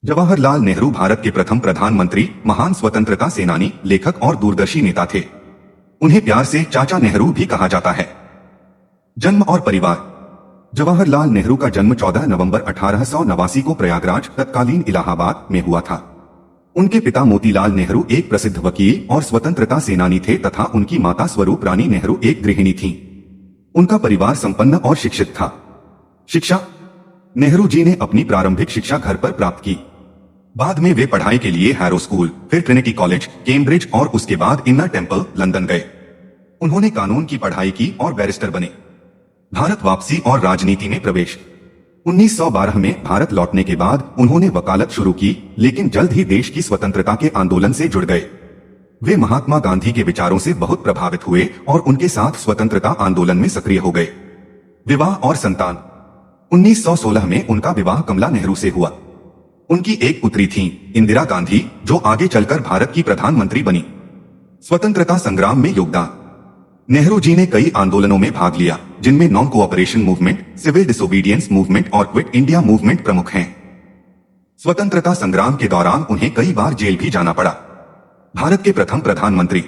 जवाहरलाल नेहरू भारत के प्रथम प्रधानमंत्री, महान स्वतंत्रता सेनानी, लेखक और दूरदर्शी नेता थे। उन्हें प्यार से चाचा नेहरू भी कहा जाता है। जन्म और परिवार। जवाहरलाल नेहरू का जन्म 14 नवंबर 1889 को प्रयागराज, तत्कालीन इलाहाबाद में हुआ था। उनके पिता मोतीलाल नेहरू एक प्रसिद्ध वकील और स्वतंत्रता सेनानी थे तथा उनकी माता स्वरूप रानी नेहरू एक गृहिणी थीं। उनका परिवार संपन्न और शिक्षित था। शिक्षा। नेहरू जी ने अपनी प्रारंभिक शिक्षा घर पर प्राप्त की। बाद में वे पढ़ाई के लिए हैरो स्कूल, फिर ट्रिनिटी कॉलेज, कैम्ब्रिज और उसके बाद इन्नर टेम्पल, लंदन गए। उन्होंने कानून की पढ़ाई की और बैरिस्टर बने। भारत वापसी और राजनीति में प्रवेश। 1912 में भारत लौटने के बाद उन्होंने वकालत शुरू की, लेकिन जल्द ही देश की स्वतंत्रता के आंदोलन से जुड़ गए। वे महात्मा गांधी के विचारों से बहुत प्रभावित हुए और उनके साथ स्वतंत्रता आंदोलन में सक्रिय हो गए। विवाह और संतान। 1916 में उनका विवाह कमला नेहरू से हुआ। उनकी एक पुत्री थी, इंदिरा गांधी, जो आगे चलकर भारत की प्रधानमंत्री बनी। स्वतंत्रता संग्राम में योगदान। नेहरू जी ने कई आंदोलनों में भाग लिया, जिनमें non cooperation movement, civil disobedience movement और क्विट इंडिया मूवमेंट प्रमुख हैं। स्वतंत्रता संग्राम के दौरान उन्हें कई बार जेल भी जाना पड़ा। भारत के प्रथम प्रधानमंत्री।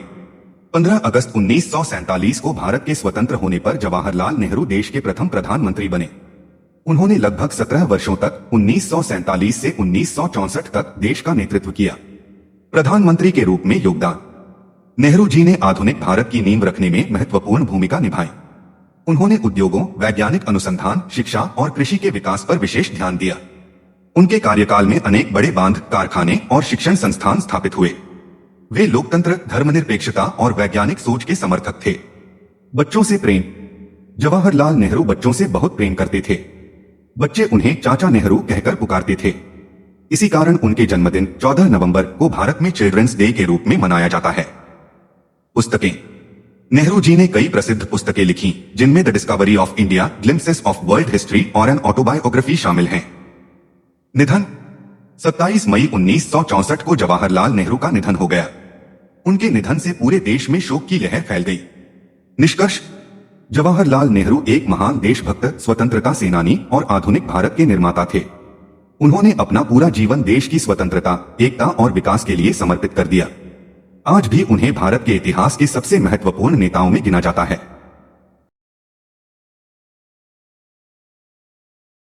15 अगस्त 1947 को भारत के स्वतंत्र होने पर जवाहरलाल नेहरू देश के प्रथम प्रधानमंत्री बने। उन्होंने लगभग 17 वर्षों तक 1947 से 1964 तक देश का नेतृत्व किया। प्रधानमंत्री के रूप में योगदान। नेहरू जी ने आधुनिक भारत की नींव रखने में महत्वपूर्ण भूमिका निभाई। उन्होंने उद्योगों, वैज्ञानिक अनुसंधान, शिक्षा और कृषि के विकास पर विशेष ध्यान दिया। उनके कार्यकाल में अनेक बड़े बांध, कारखाने और शिक्षण संस्थान स्थापित हुए। वे लोकतंत्र, धर्मनिरपेक्षता और वैज्ञानिक सोच के समर्थक थे। बच्चों से प्रेम। जवाहरलाल नेहरू बच्चों से बहुत प्रेम करते थे। बच्चे उन्हें चाचा नेहरू कहकर पुकारते थे। इसी कारण उनके जन्मदिन 14 नवंबर को भारत में चिल्ड्रंस डे के रूप में मनाया जाता है। पुस्तकें। नेहरू जी ने कई प्रसिद्ध पुस्तकें लिखी, जिनमें the discovery of India, glimpses of world history और एन ऑटोबायोग्राफी शामिल हैं। निधन। 27 मई 1964 को जवाहरलाल नेहरू का निधन हो गया। उनके निधन से पूरे देश में शोक की लहर फैल गई। निष्कर्ष। जवाहरलाल नेहरू एक महान देशभक्त, स्वतंत्रता सेनानी और आधुनिक भारत के निर्माता थे। उन्होंने अपना पूरा जीवन देश की स्वतंत्रता, एकता और विकास के लिए समर्पित कर दिया। आज भी उन्हें भारत के इतिहास के सबसे महत्वपूर्ण नेताओं में गिना जाता है।